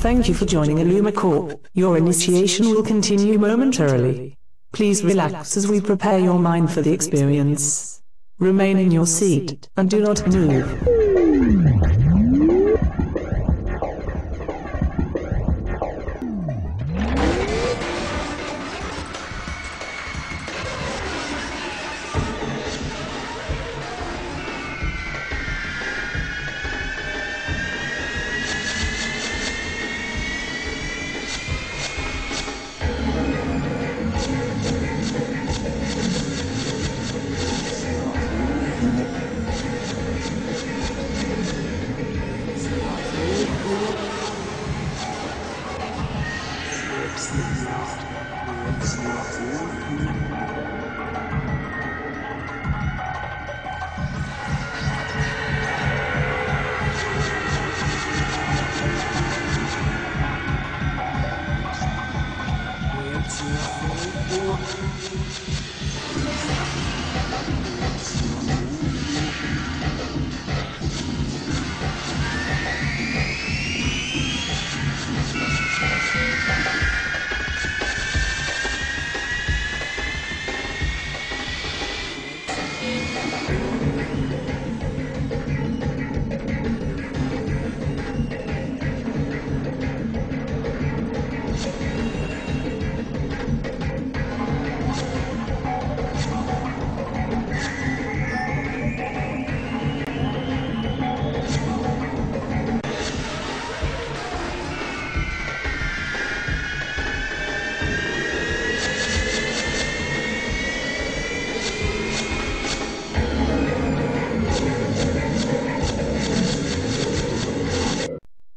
Thank you for joining Illuma Corp. Your initiation will continue momentarily. Please relax as we prepare your mind for the experience. Remain in your seat and do not move.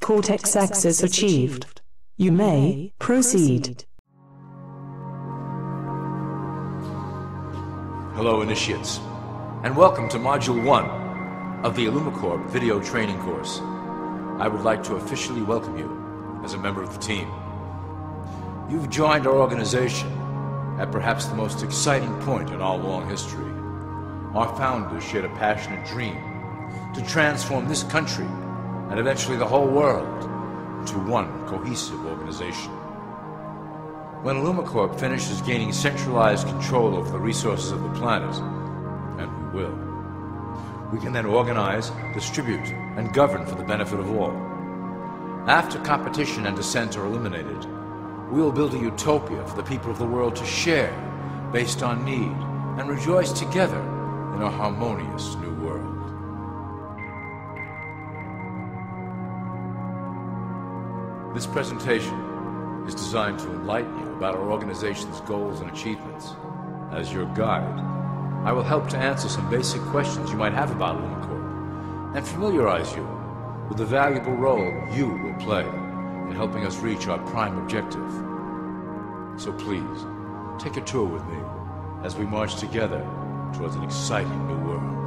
Cortex access achieved. You may proceed. Hello, initiates, and welcome to Module 1 of the IllumaCorp video training course. I would like to officially welcome you as a member of the team. You've joined our organization at perhaps the most exciting point in our long history. Our founders shared a passionate dream to transform this country and eventually the whole world into one cohesive organization. When IllumaCorp finishes gaining centralized control over the resources of the planet, and we will, we can then organize, distribute, and govern for the benefit of all. After competition and dissent are eliminated, we will build a utopia for the people of the world to share based on need and rejoice together in a harmonious new world. This presentation is designed to enlighten you about our organization's goals and achievements. As your guide, I will help to answer some basic questions you might have about IllumaCorp and familiarize you with the valuable role you will play in helping us reach our prime objective. So please, take a tour with me as we march together towards an exciting new world.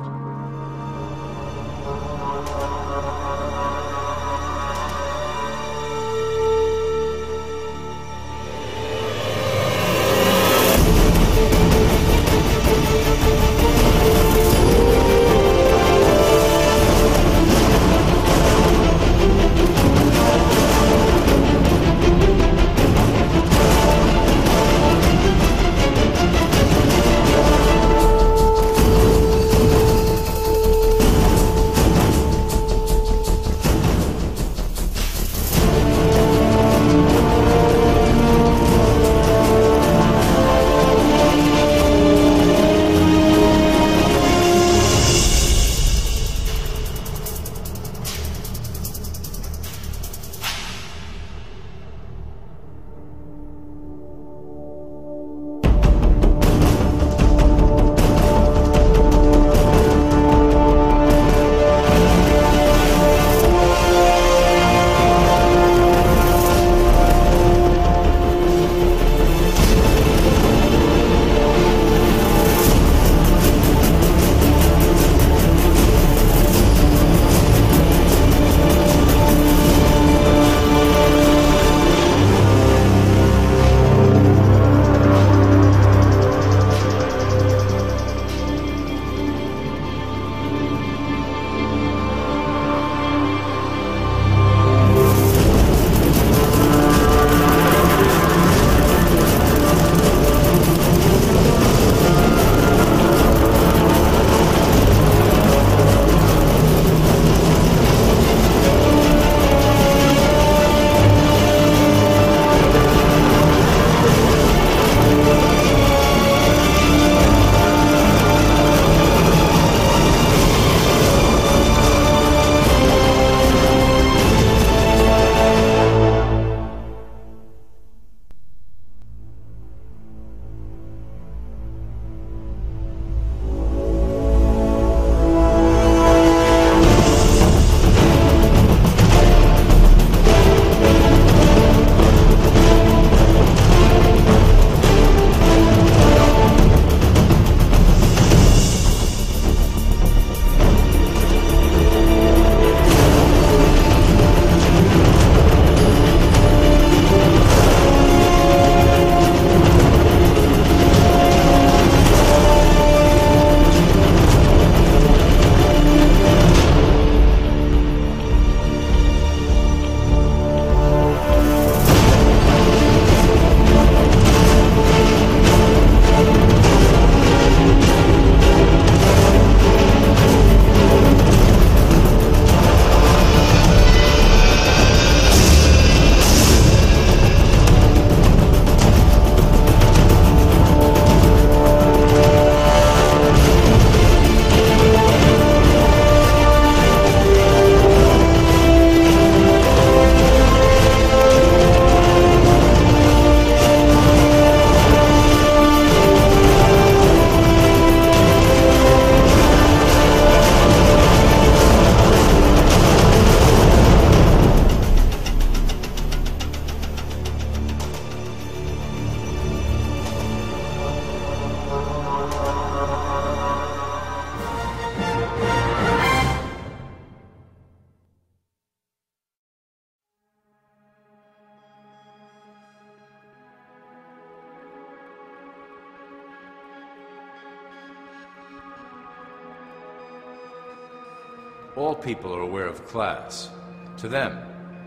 All people are aware of class. To them,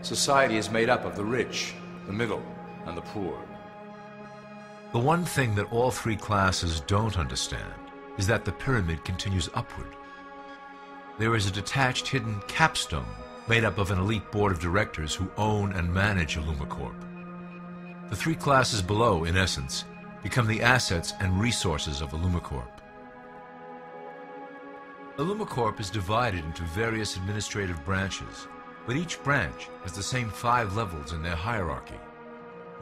society is made up of the rich, the middle, and the poor. The one thing that all three classes don't understand is that the pyramid continues upward. There is a detached hidden capstone made up of an elite board of directors who own and manage Illumicorp. The three classes below, in essence, become the assets and resources of Illumicorp. Illumicorp is divided into various administrative branches, but each branch has the same 5 levels in their hierarchy.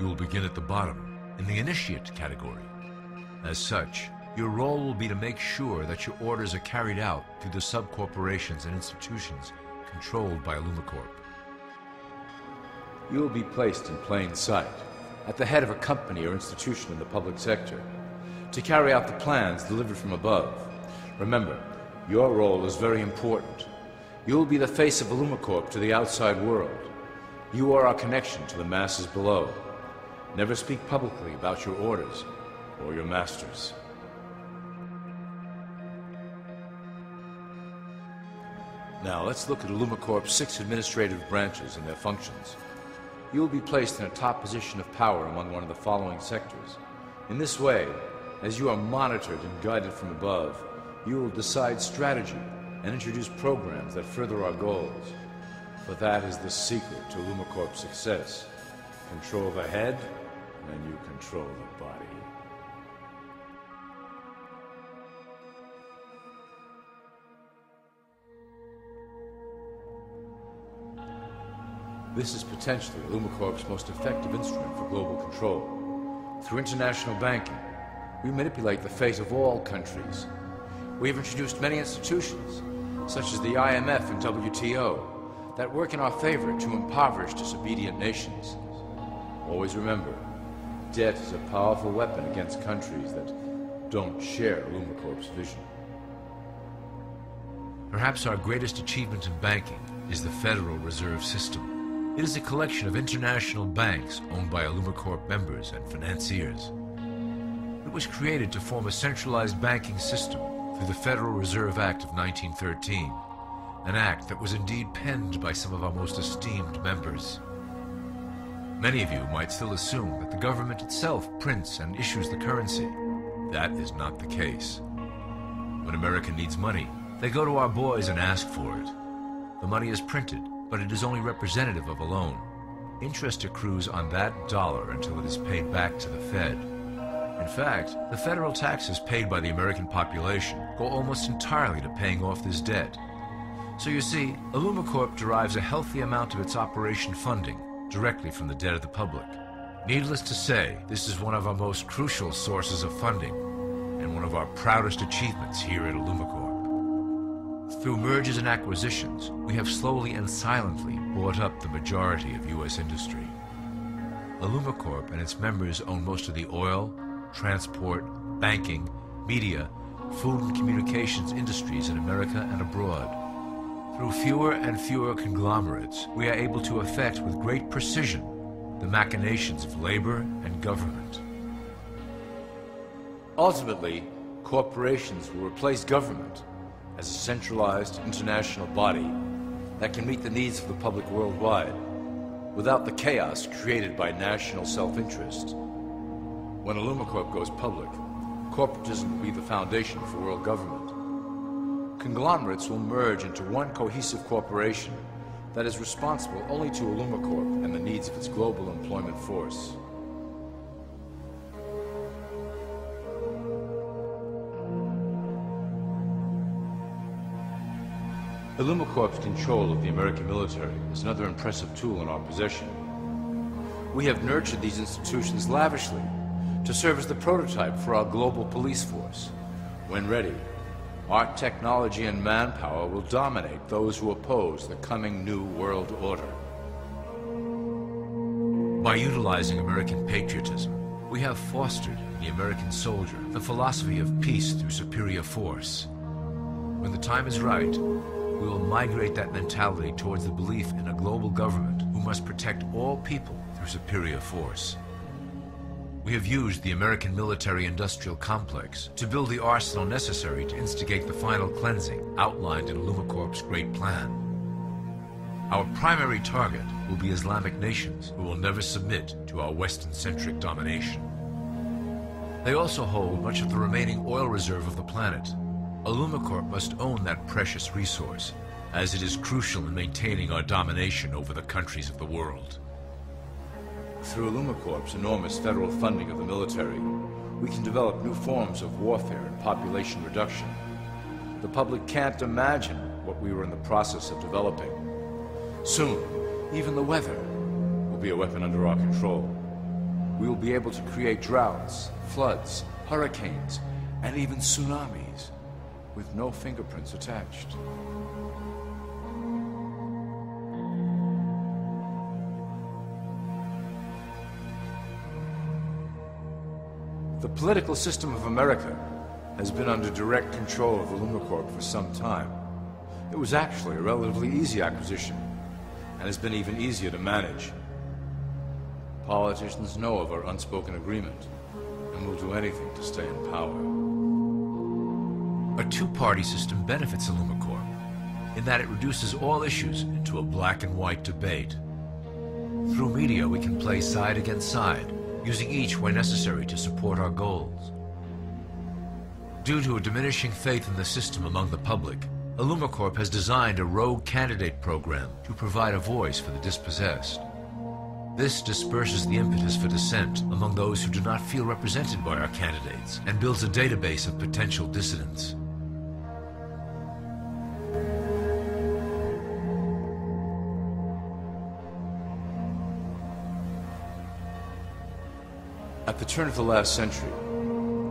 You will begin at the bottom, in the initiate category. As such, your role will be to make sure that your orders are carried out through the sub-corporations and institutions controlled by Illumicorp. You will be placed in plain sight, at the head of a company or institution in the public sector, to carry out the plans delivered from above. Remember, your role is very important. You will be the face of Illumicorp to the outside world. You are our connection to the masses below. Never speak publicly about your orders or your masters. Now let's look at Illumicorp's 6 administrative branches and their functions. You will be placed in a top position of power among one of the following sectors. In this way, as you are monitored and guided from above, you will decide strategy and introduce programs that further our goals. For that is the secret to Illumicorp's success. Control the head, and you control the body. This is potentially Illumicorp's most effective instrument for global control. Through international banking, we manipulate the fate of all countries. We have introduced many institutions, such as the IMF and WTO, that work in our favor to impoverish disobedient nations. Always remember, debt is a powerful weapon against countries that don't share Illumicorp's vision. Perhaps our greatest achievement in banking is the Federal Reserve System. It is a collection of international banks owned by Illumicorp members and financiers. It was created to form a centralized banking system through the Federal Reserve Act of 1913, an act that was indeed penned by some of our most esteemed members. Many of you might still assume that the government itself prints and issues the currency. That is not the case. When America needs money, they go to our boys and ask for it. The money is printed, but it is only representative of a loan. Interest accrues on that dollar until it is paid back to the Fed. In fact, the federal taxes paid by the American population go almost entirely to paying off this debt. So you see, Illumicorp derives a healthy amount of its operation funding directly from the debt of the public. Needless to say, this is one of our most crucial sources of funding, and one of our proudest achievements here at Illumicorp. Through mergers and acquisitions, we have slowly and silently bought up the majority of U.S. industry. Illumicorp and its members own most of the oil, transport, banking, media, food and communications industries in America and abroad. Through fewer and fewer conglomerates, we are able to effect with great precision the machinations of labor and government. Ultimately, corporations will replace government as a centralized international body that can meet the needs of the public worldwide without the chaos created by national self-interest. When Illumicorp goes public, corporatism will be the foundation for world government. Conglomerates will merge into one cohesive corporation that is responsible only to Illumicorp and the needs of its global employment force. Illumicorp's control of the American military is another impressive tool in our possession. We have nurtured these institutions lavishly to serve as the prototype for our global police force. When ready, our technology and manpower will dominate those who oppose the coming new world order. By utilizing American patriotism, we have fostered in the American soldier the philosophy of peace through superior force. When the time is right, we will migrate that mentality towards the belief in a global government who must protect all people through superior force. We have used the American military-industrial complex to build the arsenal necessary to instigate the final cleansing outlined in Illumicorp's Great Plan. Our primary target will be Islamic nations who will never submit to our Western-centric domination. They also hold much of the remaining oil reserve of the planet. Illumicorp must own that precious resource, as it is crucial in maintaining our domination over the countries of the world. Through Illumicorp's enormous federal funding of the military, we can develop new forms of warfare and population reduction. The public can't imagine what we were in the process of developing. Soon, even the weather will be a weapon under our control. We will be able to create droughts, floods, hurricanes, and even tsunamis with no fingerprints attached. The political system of America has been under direct control of Illumicorp for some time. It was actually a relatively easy acquisition, and has been even easier to manage. Politicians know of our unspoken agreement, and will do anything to stay in power. A two-party system benefits Illumicorp, in that it reduces all issues into a black and white debate. Through media, we can play side against side, using each where necessary to support our goals. Due to a diminishing faith in the system among the public, Illumicorp has designed a rogue candidate program to provide a voice for the dispossessed. This disperses the impetus for dissent among those who do not feel represented by our candidates and builds a database of potential dissidents. At the turn of the last century,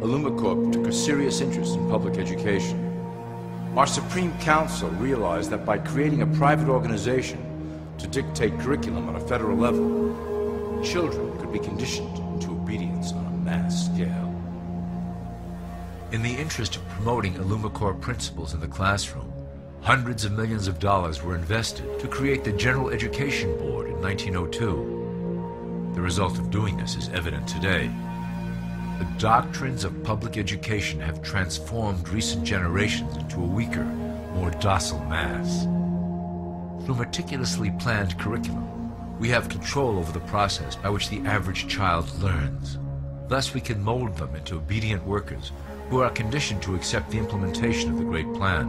Illumicorp took a serious interest in public education. Our Supreme Council realized that by creating a private organization to dictate curriculum on a federal level, children could be conditioned into obedience on a mass scale. In the interest of promoting Illumicorp principles in the classroom, hundreds of millions of dollars were invested to create the General Education Board in 1902. The result of doing this is evident today. The doctrines of public education have transformed recent generations into a weaker, more docile mass. Through meticulously planned curriculum, we have control over the process by which the average child learns. Thus, we can mold them into obedient workers who are conditioned to accept the implementation of the Great Plan.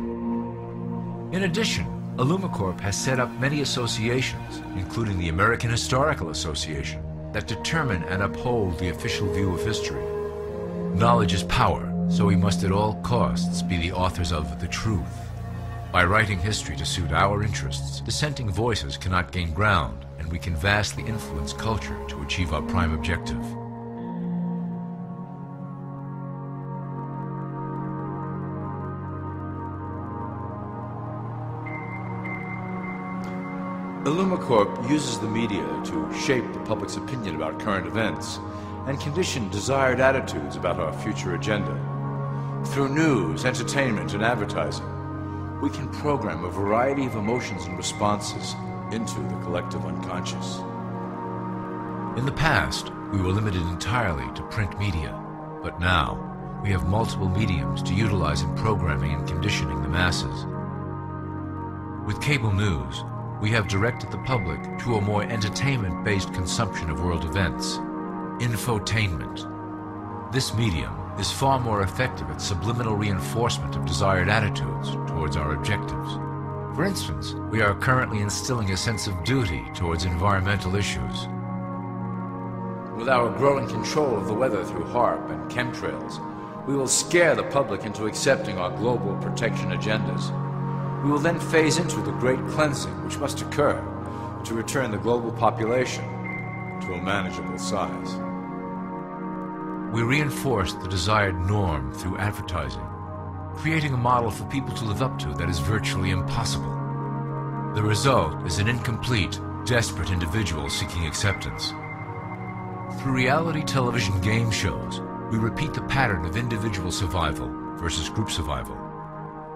In addition, Illumicorp has set up many associations, including the American Historical Association, that determine and uphold the official view of history. Knowledge is power, so we must at all costs be the authors of the truth. By writing history to suit our interests, dissenting voices cannot gain ground, and we can vastly influence culture to achieve our prime objective. Illumicorp uses the media to shape the public's opinion about current events and condition desired attitudes about our future agenda. Through news, entertainment, and advertising, we can program a variety of emotions and responses into the collective unconscious. In the past, we were limited entirely to print media, but now we have multiple mediums to utilize in programming and conditioning the masses. With cable news, we have directed the public to a more entertainment-based consumption of world events. Infotainment. This medium is far more effective at subliminal reinforcement of desired attitudes towards our objectives. For instance, we are currently instilling a sense of duty towards environmental issues. With our growing control of the weather through HAARP and chemtrails, we will scare the public into accepting our global protection agendas. We will then phase into the great cleansing which must occur to return the global population to a manageable size. We reinforce the desired norm through advertising, creating a model for people to live up to that is virtually impossible. The result is an incomplete, desperate individual seeking acceptance. Through reality television game shows, we repeat the pattern of individual survival versus group survival.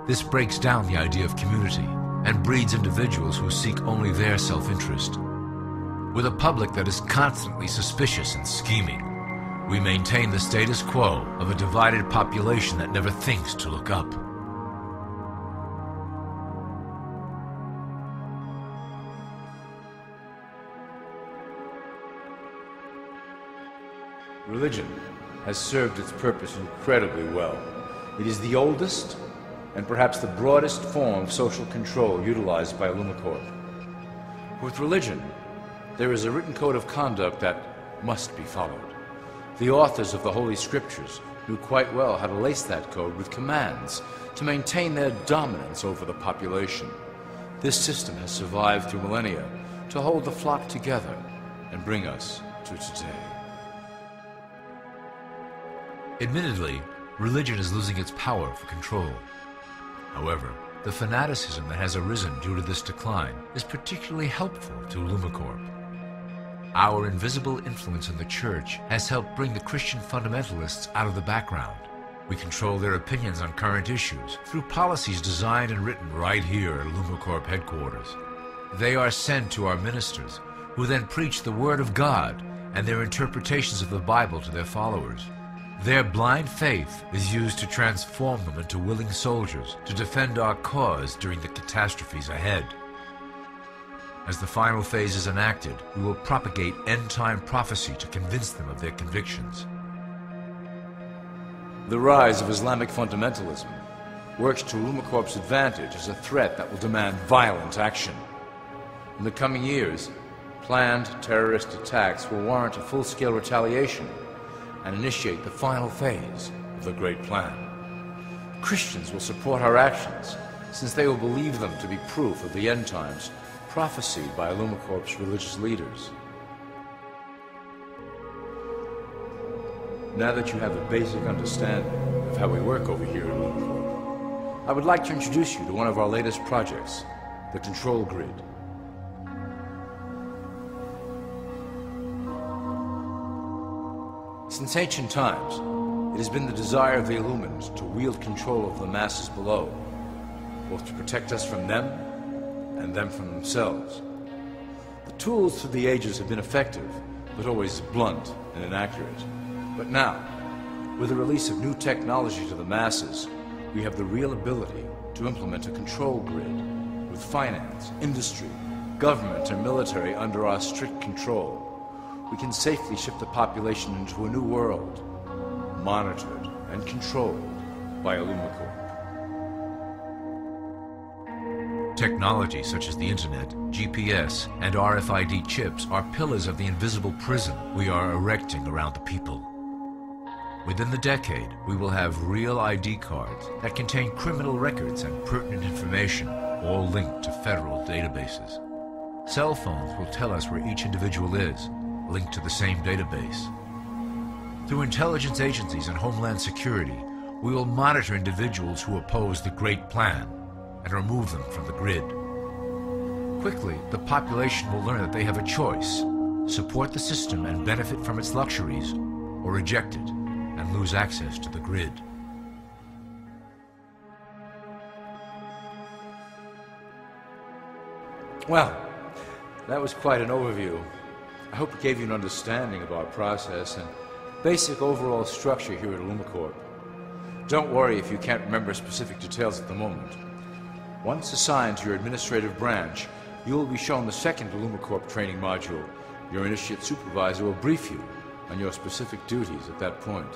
This breaks down the idea of community and breeds individuals who seek only their self-interest. With a public that is constantly suspicious and scheming, We maintain the status quo of a divided population that never thinks to look up. Religion has served its purpose incredibly well. It is the oldest and perhaps the broadest form of social control utilized by Lumacorp. With religion, there is a written code of conduct that must be followed. The authors of the Holy Scriptures knew quite well how to lace that code with commands to maintain their dominance over the population. This system has survived through millennia to hold the flock together and bring us to today. Admittedly, religion is losing its power for control. However, the fanaticism that has arisen due to this decline is particularly helpful to Lumacorp. Our invisible influence in the church has helped bring the Christian fundamentalists out of the background. We control their opinions on current issues through policies designed and written right here at Lumacorp headquarters. They are sent to our ministers, who then preach the Word of God and their interpretations of the Bible to their followers. Their blind faith is used to transform them into willing soldiers to defend our cause during the catastrophes ahead. As the final phase is enacted, we will propagate end-time prophecy to convince them of their convictions. The rise of Islamic fundamentalism works to Lumacorp's advantage as a threat that will demand violent action. In the coming years, planned terrorist attacks will warrant a full-scale retaliation and initiate the final phase of the Great Plan. Christians will support our actions, since they will believe them to be proof of the end times prophesied by Lumacorp's religious leaders. Now that you have a basic understanding of how we work over here at Lumacorp, I would like to introduce you to one of our latest projects, the Control Grid. Since ancient times, it has been the desire of the Illumines to wield control of the masses below, both to protect us from them and them from themselves. The tools through the ages have been effective, but always blunt and inaccurate. But now, with the release of new technology to the masses, we have the real ability to implement a control grid with finance, industry, government, and military under our strict control. We can safely shift the population into a new world, monitored and controlled by Lumacorp. Technology such as the internet, GPS, and RFID chips are pillars of the invisible prison we are erecting around the people. Within the decade, we will have real ID cards that contain criminal records and pertinent information, all linked to federal databases. Cell phones will tell us where each individual is, linked to the same database. Through intelligence agencies and Homeland Security, we will monitor individuals who oppose the Great Plan and remove them from the grid. Quickly, the population will learn that they have a choice: support the system and benefit from its luxuries, or reject it and lose access to the grid. Well, that was quite an overview. I hope it gave you an understanding of our process and basic overall structure here at Lumacorp. Don't worry if you can't remember specific details at the moment. Once assigned to your administrative branch, you will be shown the second Lumacorp training module. Your initiate supervisor will brief you on your specific duties at that point.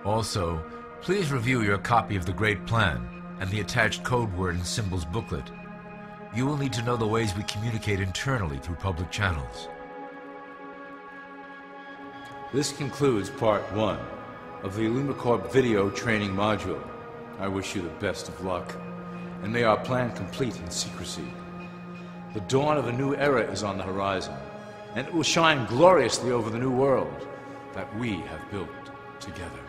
Also, please review your copy of the Great Plan and the attached code word and symbols booklet. You will need to know the ways we communicate internally through public channels. This concludes Part 1 of the Lumacorp video training module. I wish you the best of luck, and may our plan complete in secrecy. The dawn of a new era is on the horizon, and it will shine gloriously over the new world that we have built together.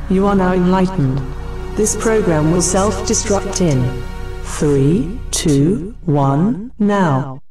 You are now enlightened. This program will self-destruct in 3, 2, 1, now.